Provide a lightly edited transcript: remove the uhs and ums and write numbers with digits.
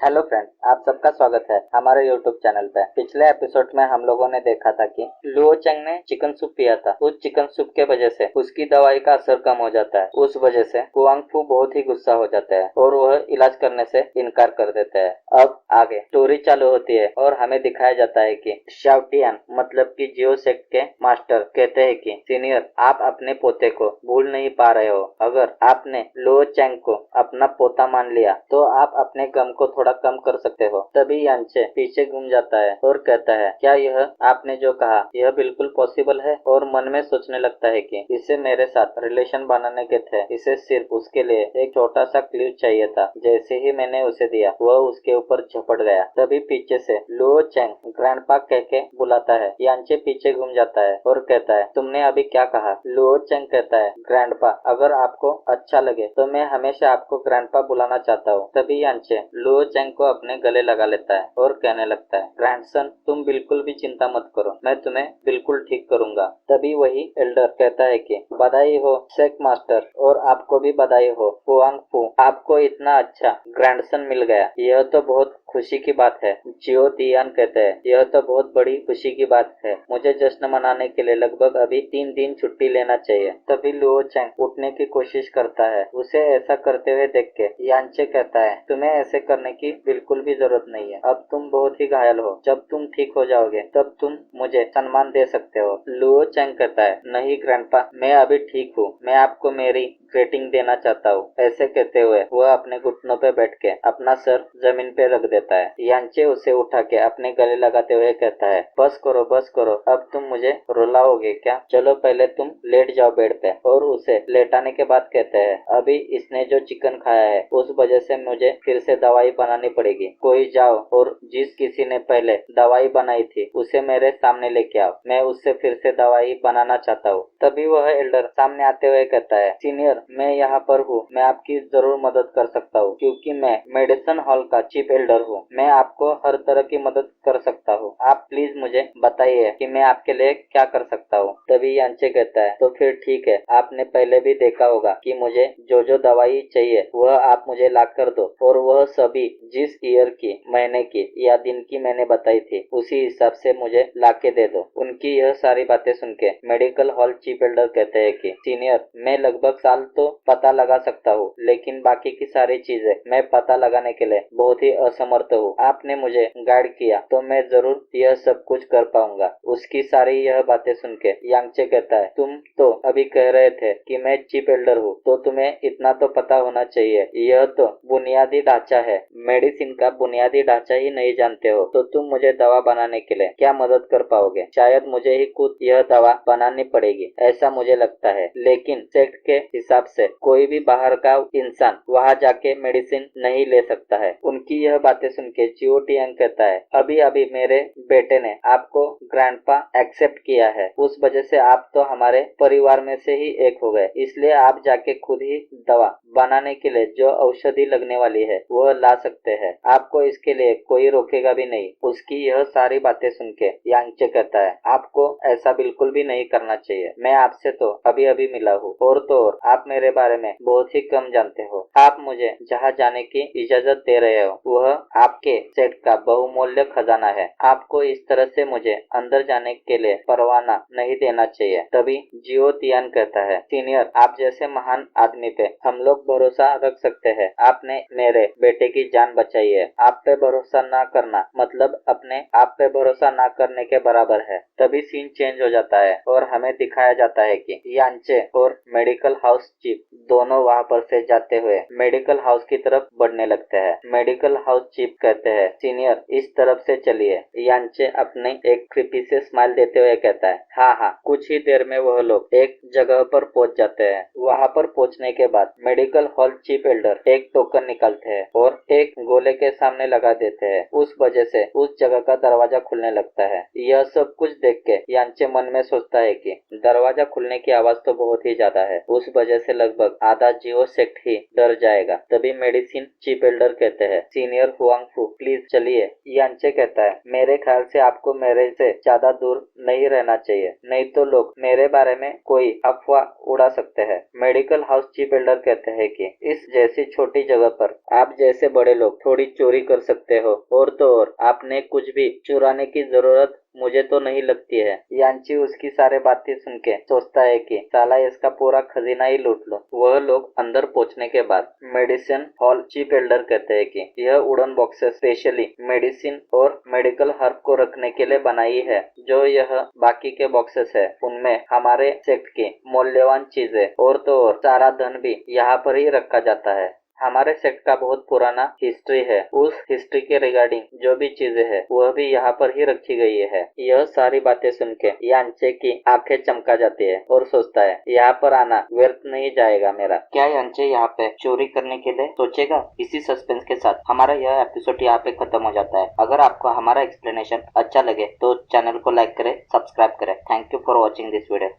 Hello friends, आप सबका स्वागत है हमारे यूट्यूब चैनल पे। पिछले एपिसोड में हम लोगों ने देखा था कि लुओ चेंग ने चिकन सूप पिया था। उस चिकन सूप के वजह से उसकी दवाई का असर कम हो जाता है। उस वजह से हुआंग फू बहुत ही गुस्सा हो जाता है और वह इलाज करने से इनकार कर देता है। अब आगे स्टोरी चालू होती है और हमें दिखाया जाता है कि शाओटियान मतलब कि जियो सेक्ट के मास्टर कहते हैं कि सीनियर, आप अपने पोते को भूल नहीं पा रहे हो। अगर आपने लुओ चेंग को अपना पोता मान लिया तो आप अपने गम को थोड़ा कम कर सकते हो। तभी यांचे पीछे घूम जाता है और कहता है, क्या यह आपने जो कहा यह बिल्कुल पॉसिबल है? और मन में सोचने लगता है कि इसे मेरे साथ रिलेशन बनाने के थे, इसे सिर्फ उसके लिए एक छोटा सा क्लू चाहिए था। जैसे ही मैंने उसे दिया वह उसके ऊपर झपट गया। तभी पीछे से लुओ चेंग ग्रैंडपा कह के बुलाता है। यांचे पीछे घूम जाता है और कहता है, तुमने अभी क्या कहा? लुओ चेंग कहता है, ग्रैंडपा, अगर आपको अच्छा लगे तो मैं हमेशा आपको ग्रैंडपा बुलाना चाहता हूँ। तभी यांचे लुओ चेंग को अपने गले लगा लेता है और कहने लगता है, ग्रैंडसन, तुम बिल्कुल भी चिंता मत करो, मैं तुम्हें बिल्कुल ठीक करूंगा। तभी वही एल्डर कहता है कि बधाई हो सेक मास्टर, और आपको भी बधाई हो हुआंग फू, आपको इतना अच्छा ग्रैंडसन मिल गया, यह तो बहुत खुशी की बात है। जियो तियान कहते हैं, यह तो बहुत बड़ी खुशी की बात है, मुझे जश्न मनाने के लिए लगभग अभी 3 दिन छुट्टी लेना चाहिए। तभी लुओ चेंग उठने की कोशिश करता है। उसे ऐसा करते हुए देख के यांचे कहता है, तुम्हें ऐसे करने की बिल्कुल भी जरूरत नहीं है, अब तुम बहुत ही घायल हो, जब तुम ठीक हो जाओगे तब तुम मुझे सम्मान दे सकते हो। लुओ चेंग कहता है, नहीं ग्रैंडपा, मैं अभी ठीक हूँ, मैं आपको मेरी ग्रीटिंग देना चाहता हूँ। ऐसे कहते हुए वह अपने घुटनों पे बैठ के अपना सर जमीन पे रख देता है। यांचे उसे उठा के अपने गले लगाते हुए कहता है, बस करो, अब तुम मुझे रुलाओगे क्या? चलो पहले तुम लेट जाओ बेड पे। और उसे लेटाने के बाद कहते हैं, अभी इसने जो चिकन खाया है उस वजह से मुझे फिर से दवाई बनानी पड़ेगी। कोई जाओ और जिस किसी ने पहले दवाई बनाई थी उसे मेरे सामने लेके आओ, मैं उससे फिर से दवाई बनाना चाहता हूँ। तभी वह एल्डर सामने आते हुए कहता है, सीनियर, मैं यहाँ पर हूँ, मैं आपकी जरूर मदद कर सकता हूँ क्योंकि मैं मेडिसिन हॉल का चीफ एल्डर हूँ, मैं आपको हर तरह की मदद कर सकता हूँ। आप प्लीज मुझे बताइए कि मैं आपके लिए क्या कर सकता हूँ। तभी यांचे कहता है, तो फिर ठीक है, आपने पहले भी देखा होगा कि मुझे जो जो दवाई चाहिए वह आप मुझे ला कर दो, और वह सभी जिस ईयर की, महीने की या दिन की मैंने बताई थी उसी हिसाब से मुझे ला के दे दो। उनकी यह सारी बातें सुन के मेडिकल हॉल चीफ एल्डर कहते हैं कि सीनियर, मैं लगभग साल तो पता लगा सकता हूँ, लेकिन बाकी की सारी चीजें मैं पता लगाने के लिए बहुत ही असमर्थ हूँ। आपने मुझे गाइड किया तो मैं जरूर यह सब कुछ कर पाऊंगा। उसकी सारी यह बातें सुन के यांगचे कहता है, तुम तो अभी कह रहे थे कि मैं चीफ एल्डर हूँ, तो तुम्हें इतना तो पता होना चाहिए, यह तो बुनियादी ढांचा है, मेडिसिन का बुनियादी ढांचा ही नहीं जानते हो तो तुम मुझे दवा बनाने के लिए क्या मदद कर पाओगे? शायद मुझे ही खुद यह दवा बनानी पड़ेगी, ऐसा मुझे लगता है। लेकिन सेक्ट के हिसाब से कोई भी बाहर का इंसान वहाँ जाके मेडिसिन नहीं ले सकता है। उनकी यह बातें सुन के जियो टियांग कहता है, अभी अभी मेरे बेटे ने आपको ग्रैंडपा एक्सेप्ट किया है, उस वजह से आप तो हमारे परिवार में से ही एक हो गए, इसलिए आप जाके खुद ही दवा बनाने के लिए जो औषधि लगने वाली है वह ला सकते हैं, आपको इसके लिए कोई रोकेगा भी नहीं। उसकी यह सारी बातें सुन के यांगचे कहता है, आपको ऐसा बिल्कुल भी नहीं करना चाहिए, मैं आपसे तो अभी अभी मिला हूँ, और तो और आप मेरे बारे में बहुत ही कम जानते हो। आप मुझे जहाँ जाने की इजाजत दे रहे हो वह आपके सेट का बहुमूल्य खजाना है, आपको इस तरह से मुझे अंदर जाने के लिए परवाना नहीं देना चाहिए। तभी जियो तियान कहता है, सीनियर, आप जैसे महान आदमी पे हम लोग भरोसा रख सकते हैं, आपने मेरे बेटे की जान बचाई है, आप पे भरोसा ना करना मतलब अपने आप पे भरोसा ना करने के बराबर है। तभी सीन चेंज हो जाता है और हमें दिखाया जाता है कि यांचे और मेडिकल हाउस चीफ दोनों वहाँ पर से जाते हुए मेडिकल हाउस की तरफ बढ़ने लगते हैं। मेडिकल हाउस चीफ कहते हैं, सीनियर, इस तरफ से चलिए। यांचे अपने एक क्रिपी से स्माइल देते हुए कहता है, हाँ, कुछ ही देर में वह लोग एक जगह पर पहुंच जाते हैं। वहाँ पर पहुंचने के बाद मेडिकल हॉल चीफ एल्डर एक टोकन निकालते हैं और एक गोले के सामने लगा देते हैं। उस वजह से उस जगह का दरवाजा खुलने लगता है। यह सब कुछ देख के यांचे मन में सोचता है कि दरवाजा खुलने की आवाज तो बहुत ही ज्यादा है, उस वजह से लगभग आधा जियो सेक्ट ही डर जाएगा। तभी मेडिसिन चीफ एल्डर कहते हैं, सीनियर हुआंग फू, प्लीज चलिए। यांचे कहता है, मेरे ख्याल से आपको मेरे से ज्यादा दूर नहीं रहना चाहिए, नहीं तो लोग मेरे बारे में कोई अफवाह उड़ा सकते हैं। मेडिकल हाउस चीफ एल्डर कहते हैं है कि इस जैसी छोटी जगह पर आप जैसे बड़े लोग थोड़ी चोरी कर सकते हो, और तो और आपने कुछ भी चुराने की जरूरत मुझे तो नहीं लगती है। यांची उसकी सारे बातें सुन के सोचता है कि साला इसका पूरा खजीना ही लूट लो। वह लोग अंदर पहुंचने के बाद मेडिसिन हॉल चीफ एल्डर कहते हैं कि यह वुडन बॉक्सेस स्पेशली मेडिसिन और मेडिकल हर्ब को रखने के लिए बनाई है। जो यह बाकी के बॉक्सेस है उनमें हमारे सेक्ट की मूल्यवान चीजें और तो और सारा धन भी यहाँ पर ही रखा जाता है। हमारे सेक्ट का बहुत पुराना हिस्ट्री है। उस हिस्ट्री के रिगार्डिंग जो भी चीजें है वह भी यहाँ पर ही रखी गई है। यह सारी बातें सुन के यांचे की आंखें चमका जाती है और सोचता है यहाँ पर आना व्यर्थ नहीं जाएगा मेरा। क्या यांचे यहाँ पे चोरी करने के लिए सोचेगा? इसी सस्पेंस के साथ हमारा यह एपिसोड यहाँ पे खत्म हो जाता है। अगर आपको हमारा एक्सप्लेनेशन अच्छा लगे तो चैनल को लाइक करें, सब्सक्राइब करें। Thank you for watching this video.